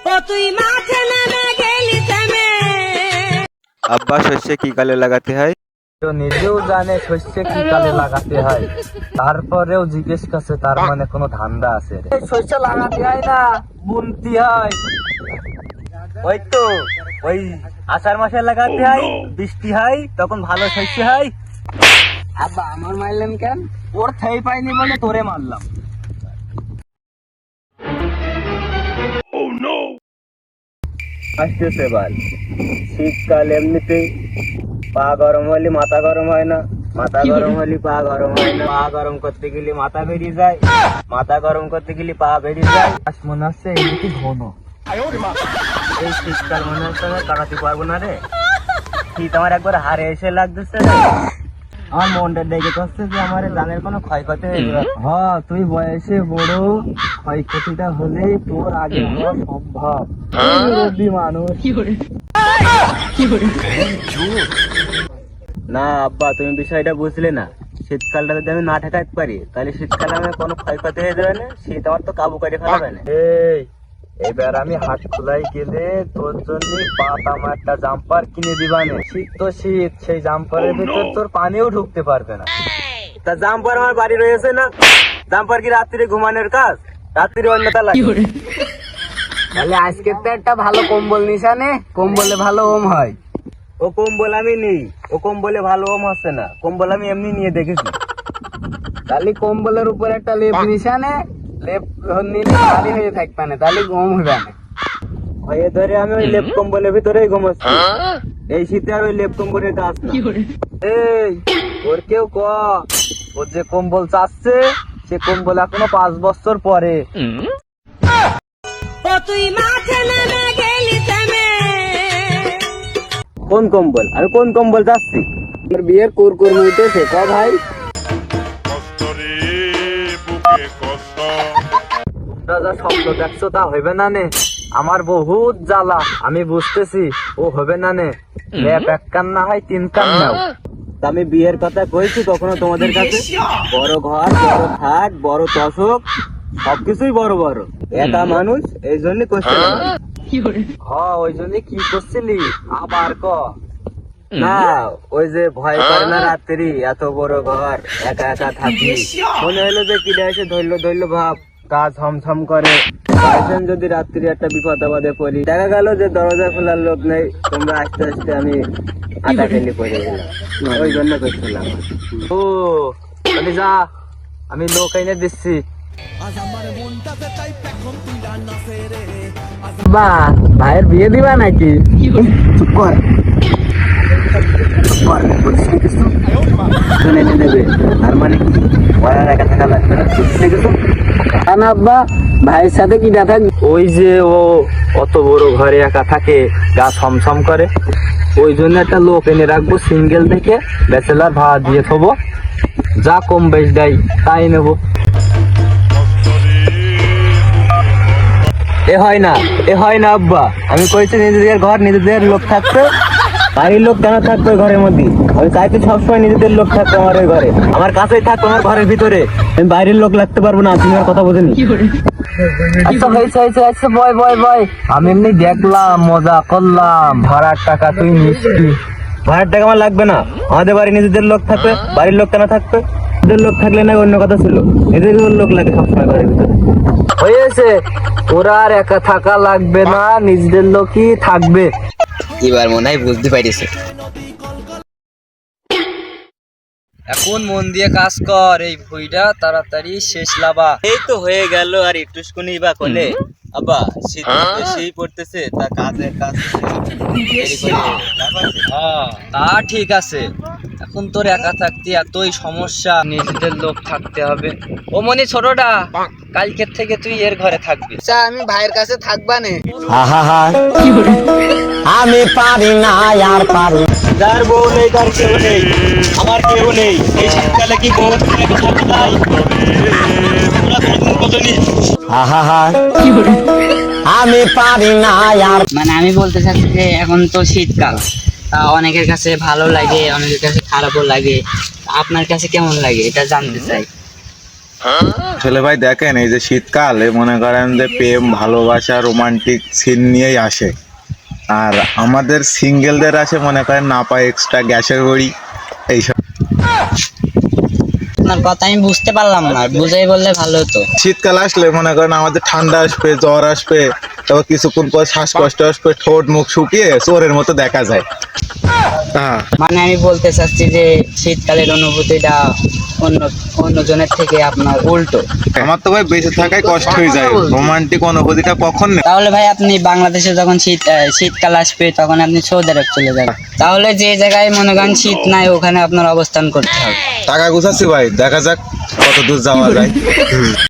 ও তুই মাঠে নেমে গেলি থেমে। আব্বা শস্যে কি কালে লাগাতে হয়? তো নিজেও জানে শস্যে কি কালে লাগাতে হয়, তারপরেও জিজ্ঞেস করছে, তার মানে কোনো ধান্দা আছে রে। শস্য লাগাতে হয় না, বুনতে হয়। ওই তো ওই আষাঢ় মাসে লাগাতে হয়, বৃষ্টি হয়, তখন ভালো শস্য হয়। আব্বা আমার মারলেন কেন? ওর থেই পাইনি বলে তোরে মারলাম। আসতেছে এবার শীতকাল, এমনিতেই পা গরম হলে মাথা গরম হয় না, মাথা গরম হলে পা গরম হয় না, পা গরম করতে গেলে মাথা বেরিয়ে যায়, মাথা গরম করতে গেলে পা বেরিয়ে যায়। আজ মনে হচ্ছে এদিকে ঘন, এই শীতকাল মনে হচ্ছে আমি কাটাতে পারবো না রে। শীত আমার একবার হারে এসে লাগতেছে রে। আমার মনটা দেখে হচ্ছে যে আমার জানের কোনো ক্ষয়ক্ষতি হয়ে যাবে। হ্যাঁ তুই বয়সে বড়, ক্ষয়ক্ষতিটা হলেই তোর আগে হওয়া সম্ভব। মুরব্বী মানুষ। না আব্বা, তুমি বিষয়টা বুঝলে না। শীতকালটা যদি আমি না ঠেকাতে পারি, তাহলে শীতকালে আমার কোনো ক্ষয়ক্ষতি হয়ে যাবে না, শীত আমার তো কাবু করে ফেলাবে না। এবার আমি হাট খোলাই গেলে তোর জন্য পাতামা একটা জাম্পার কিনে দিবানে। শীত তো শীত, সেই জাম্পারের ভিতর তোর পানিও ঢুকতে পারবে না। তা জাম্পার আমার বাড়ি রয়েছে না, জাম্পার কি রাত্রিরে ঘুমানোর কাজ? রাত্রিরে অন্যতা লাগে। তাহলে আজকে তো একটা ভালো কম্বল নিশানে, কম্বলে ভালো ওম হয়। ও কম্বল আমি নেই, ও কম্বলে ভালো ওম হচ্ছে না, কম্বল আমি এমনি নিয়ে দেখেছি। তাহলে কম্বলের উপর একটা লেপ নিশানে, লেপ নিলে ভারী হয়ে থাকবে না, তাহলে ঘুম হবে না। হয়ে ধরে আমি ওই লেপ কম্বলের ভিতরেই ঘুমাচ্ছি। এই শীতে আর ওই লেপ কম্বলের কাজ না। এই ওর কেউ ক, ওর যে কম্বল চাচ্ছে সে কম্বল এখনো 5 বছর পরে। ও তুই মাঠে নেমে গেলি থেমে। কোন কম্বল? আমি কোন কম্বল চাচ্ছি? আমার বিয়ের কুরকুর উঠেছে ক ভাই। যা স্বপ্ন দেখছো তা হইবে না নে, আমার বহুত জ্বালা আমি বুঝতেছি, ও হবে না নে। লেপ 1 কান না হয় 3 কান নাও। আমি বিয়ের কথা কইছি কখনো তোমাদের কাছে? বড় ঘর, বড় খাট, বড় তোষক, সবকিছুই বড় বড়। একা মানুষ, এই জন্য করছি। হ্যাঁ ওই জন্য কি করছিলি আবার ক। না ওই যে ভয় করে না রাত্রি, এত বড় ঘর একা একা থাকি, মনে হলো যে কিডা এসে ধরলো ধরলো ভাব, গা ছমছম করে। যদি রাত্রি একটা বিপদ আপদে পড়ি, দেখা গেল যে দরজা খোলার লোক নেই, তোমরা আস্তে আস্তে আমি আটা ফেলে পড়ে গেলাম, ওই জন্য করছিলাম। ও তাহলে যা, আমি লোক এনে দিচ্ছি। বা ভাইয়ের বিয়ে দিবা নাকি? চুপ কর, তার মানে কি একা থাকা লাগবে না? আব্বা ভাইয়ের সাথে কি দেখা? ওই যে ও অত বড় ঘরে একা থাকে, গা ছমছম করে, ওই জন্য একটা লোক এনে রাখবো সিঙ্গেল থেকে, ব্যাচেলার ভাড়া দিয়ে থবো, যা কম বেশ দেয় তাই নেবো। এ হয় না, এ হয় না আব্বা, আমি কইছি নিজেদের ঘর, নিজেদের লোক থাকতে, বাড়ির লোক কেন থাকবে ঘরের মধ্যে? আমি চাইতে সবসময় নিজেদের লোক থাকতো আমার ওই ঘরে, আমার কাছেই থাকতো, আমার ঘরের ভিতরে। আমি বাইরের লোক লাগতে পারবো না, তুমি আর কথা বোঝেনি। আচ্ছা হয়েছে হয়েছে, আচ্ছা বয় বয় বয়, আমি এমনি দেখলাম, মজা করলাম। ভাড়ার টাকা তুই নিচ্ছি, ভাড়ার টাকা আমার লাগবে না, আমাদের বাড়ি নিজেদের লোক থাকবে, বাড়ির লোক কেন থাকবে? নিজেদের লোক থাকলে না অন্য কথা ছিল, নিজেদের লোক লাগে সবসময় ঘরের ভিতরে। হয়েছে, ওরা আর একা থাকা লাগবে না, নিজেদের লোকই থাকবে। এবার মনে হয় বুঝতে পারিস। এখন মন দিয়ে কাজ কর, এই ভুইটা তাড়াতাড়ি শেষ লাবা। এই তো হয়ে গেল, আর একটুখানি বা কোলে আব্বা শীত বেশি পড়তেছে, তা কাজের কাজ হ্যাঁ তা ঠিক আছে, এখন তোর একা থাকতে এতই সমস্যা, নিজেদের লোক থাকতে হবে। ও মনি ছোটটা, কালকের থেকে তুই এর ঘরে থাকবি। আমি ভাইয়ের কাছে থাকবা নে। আমি পারি না আর পারি। যার বউ নেই তার কেউ নেই, আমার কেউ নেই। এই শীতকালে কি বউ নাই? আমি পারি না আর। মানে আমি বলতে চাচ্ছি যে এখন তো শীতকাল, অনেকের কাছে ভালো লাগে, অনেকের কাছে খারাপও লাগে, আপনার কাছে কেমন লাগে এটা জানতে চাই। আসলে ভাই দেখেন, এই যে শীতকাল মনে করেন যে প্রেম ভালোবাসা রোমান্টিক সিন নিয়েই আসে। আর আমাদের সিঙ্গেলদের আসে মনে করেন না পায় এক্সট্রা গ্যাসের বড়ি এইসব। আপনার কথা আমি বুঝতে পারলাম না, বুঝাই বললে ভালো হতো। শীতকাল আসলে মনে করেন আমাদের ঠান্ডা আসবে, জ্বর আসবে, তারপর কিছুক্ষণ পর শ্বাসকষ্ট আসবে, ঠোঁট মুখ শুকিয়ে চোরের মতো দেখা যায়। হ্যাঁ, মানে আমি বলতে চাচ্ছি যে শীতকালের অনুভূতিটা অন্য অন্যজনের থেকে আপনার উল্টো। আমার তো ভাই বেঁচে থাকাই কষ্ট হয়ে যায়, রোমান্টিক অনুভূতিটা কখন নেই। তাহলে ভাই আপনি বাংলাদেশে যখন শীতকাল আসবে তখন আপনি সৌদি আরব চলে যাবেন। তাহলে যে জায়গায় মনে করেন শীত নাই ওখানে আপনার অবস্থান করতে হবে। টাকা গুছাচ্ছি ভাই, দেখা যাক কত দূর যাওয়া যায়।